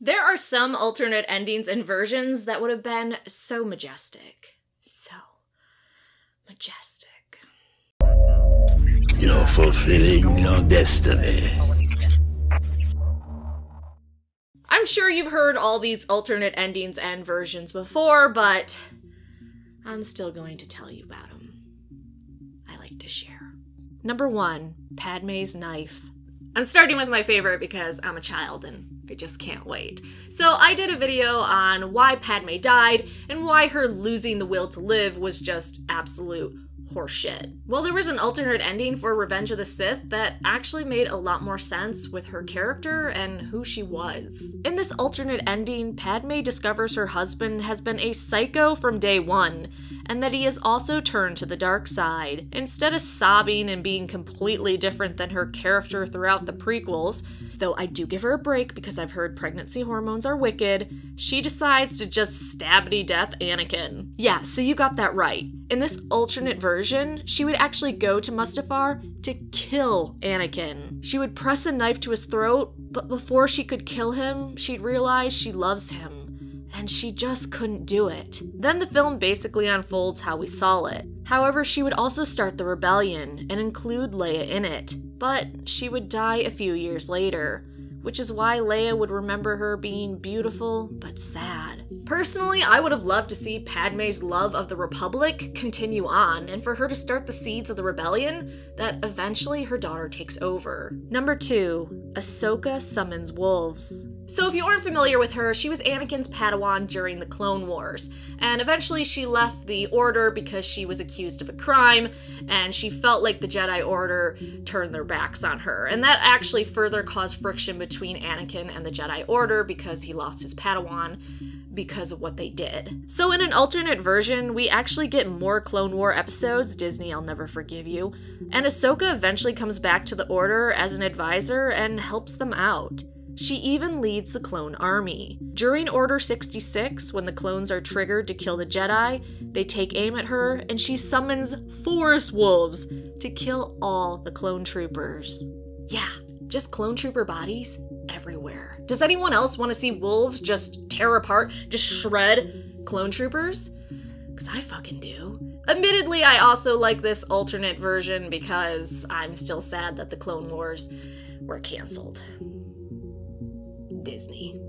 There are some alternate endings and versions that would have been so majestic. So majestic. You're fulfilling your destiny. I'm sure you've heard all these alternate endings and versions before, but I'm still going to tell you about them. I like to share. Number 1, Padme's knife. I'm starting with my favorite because I'm a child and I just can't wait. So I did a video on why Padme died and why her losing the will to live was just absolute horseshit. Well, there was an alternate ending for Revenge of the Sith that actually made a lot more sense with her character and who she was. In this alternate ending, Padme discovers her husband has been a psycho from day one, and that he has also turned to the dark side. Instead of sobbing and being completely different than her character throughout the prequels, though I do give her a break because I've heard pregnancy hormones are wicked, she decides to just stabbity death Anakin. Yeah, so you got that right. In this alternate version, she would actually go to Mustafar to kill Anakin. She would press a knife to his throat, but before she could kill him, she'd realize she loves him. And she just couldn't do it. Then the film basically unfolds how we saw it. However, she would also start the rebellion and include Leia in it, but she would die a few years later, which is why Leia would remember her being beautiful but sad. Personally, I would have loved to see Padme's love of the Republic continue on, and for her to start the seeds of the rebellion that eventually her daughter takes over. Number 2, Ahsoka summons wolves. So if you aren't familiar with her, she was Anakin's Padawan during the Clone Wars, and eventually she left the Order because she was accused of a crime, and she felt like the Jedi Order turned their backs on her, and that actually further caused friction between Anakin and the Jedi Order because he lost his Padawan because of what they did. So in an alternate version, we actually get more Clone War episodes, Disney, I'll never forgive you, and Ahsoka eventually comes back to the Order as an advisor and helps them out. She even leads the clone army. During Order 66, when the clones are triggered to kill the Jedi, they take aim at her and she summons forest wolves to kill all the clone troopers. Yeah, just clone trooper bodies everywhere. Does anyone else want to see wolves just tear apart, just shred clone troopers? Because I fucking do. Admittedly, I also like this alternate version because I'm still sad that the Clone Wars were canceled. Disney.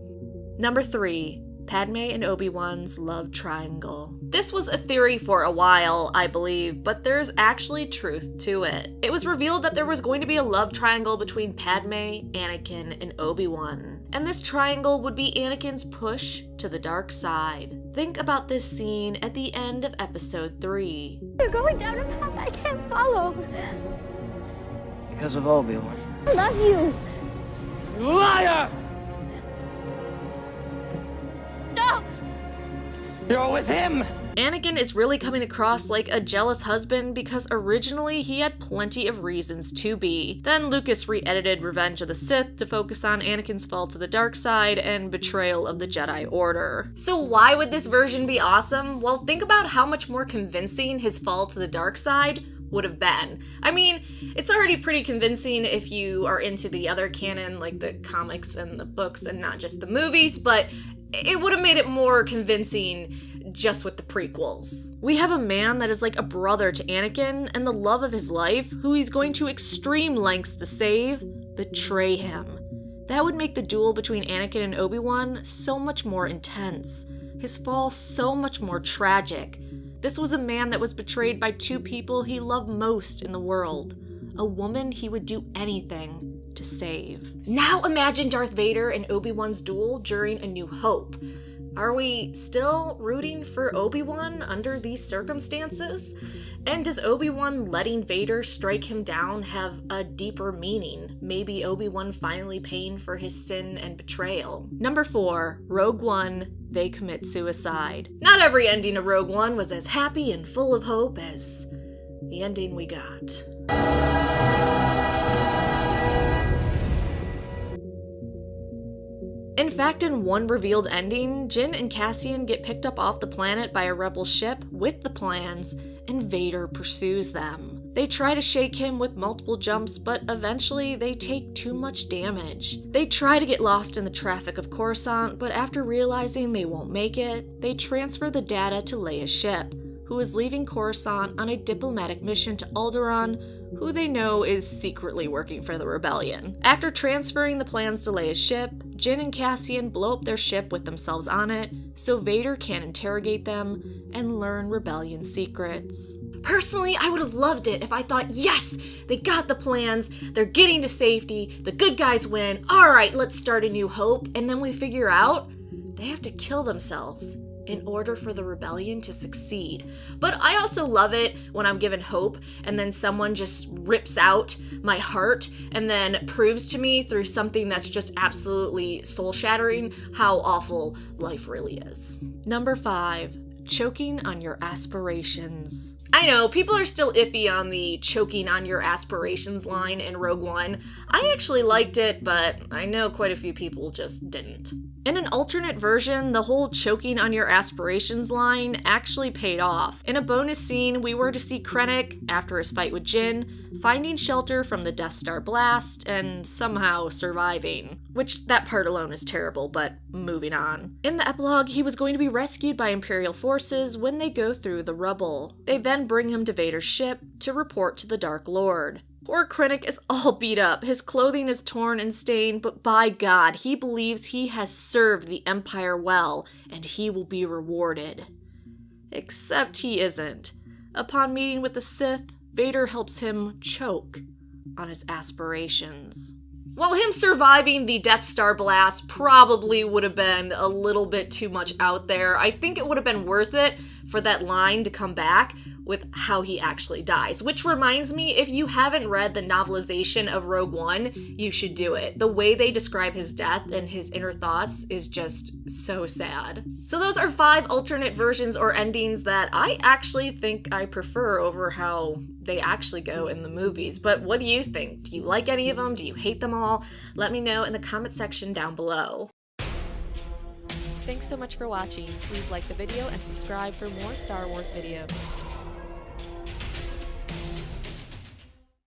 Number 3, Padme and Obi-Wan's love triangle. This was a theory for a while, I believe, but there's actually truth to it. It was revealed that there was going to be a love triangle between Padme, Anakin, and Obi-Wan. And this triangle would be Anakin's push to the dark side. Think about this scene at the end of episode 3. You're going down a path I can't follow. Because of Obi-Wan. I love you. Liar! No! You're with him! Anakin is really coming across like a jealous husband because originally he had plenty of reasons to be. Then Lucas re-edited Revenge of the Sith to focus on Anakin's fall to the dark side and betrayal of the Jedi Order. So why would this version be awesome? Well, think about how much more convincing his fall to the dark side would have been. I mean, it's already pretty convincing if you are into the other canon, like the comics and the books and not just the movies, but it would have made it more convincing just with the prequels. We have a man that is like a brother to Anakin and the love of his life, who he's going to extreme lengths to save, betray him. That would make the duel between Anakin and Obi-Wan so much more intense, his fall so much more tragic. This was a man that was betrayed by 2 people he loved most in the world, a woman he would do anything to save. Now imagine Darth Vader and Obi-Wan's duel during A New Hope. Are we still rooting for Obi-Wan under these circumstances? And does Obi-Wan letting Vader strike him down have a deeper meaning? Maybe Obi-Wan finally paying for his sin and betrayal? Number 4, Rogue One, they commit suicide. Not every ending of Rogue One was as happy and full of hope as the ending we got. In fact, in one revealed ending, Jyn and Cassian get picked up off the planet by a rebel ship with the plans, and Vader pursues them. They try to shake him with multiple jumps, but eventually they take too much damage. They try to get lost in the traffic of Coruscant, but after realizing they won't make it, they transfer the data to Leia's ship, who is leaving Coruscant on a diplomatic mission to Alderaan, who they know is secretly working for the rebellion. After transferring the plans to Leia's ship, Jyn and Cassian blow up their ship with themselves on it, so Vader can interrogate them and learn rebellion secrets. Personally, I would have loved it if I thought, yes, they got the plans, they're getting to safety, the good guys win, alright, let's start a new hope, and then we figure out they have to kill themselves in order for the rebellion to succeed. But I also love it when I'm given hope and then someone just rips out my heart and then proves to me through something that's just absolutely soul-shattering how awful life really is. Number 5, choking on your aspirations. I know, people are still iffy on the choking on your aspirations line in Rogue One. I actually liked it, but I know quite a few people just didn't. In an alternate version, the whole choking on your aspirations line actually paid off. In a bonus scene, we were to see Krennic, after his fight with Jyn, finding shelter from the Death Star blast and somehow surviving. Which, that part alone is terrible, but moving on. In the epilogue, he was going to be rescued by Imperial forces when they go through the rubble. They then bring him to Vader's ship to report to the Dark Lord. Poor Krennic is all beat up, his clothing is torn and stained, but by God, he believes he has served the Empire well, and he will be rewarded. Except he isn't. Upon meeting with the Sith, Vader helps him choke on his aspirations. While him surviving the Death Star blast probably would have been a little bit too much out there, I think it would have been worth it for that line to come back with how he actually dies. Which reminds me, if you haven't read the novelization of Rogue One, you should do it. The way they describe his death and his inner thoughts is just so sad. So those are 5 alternate versions or endings that I actually think I prefer over how they actually go in the movies. But what do you think? Do you like any of them? Do you hate them all? Let me know in the comment section down below. Thanks so much for watching. Please like the video and subscribe for more Star Wars videos.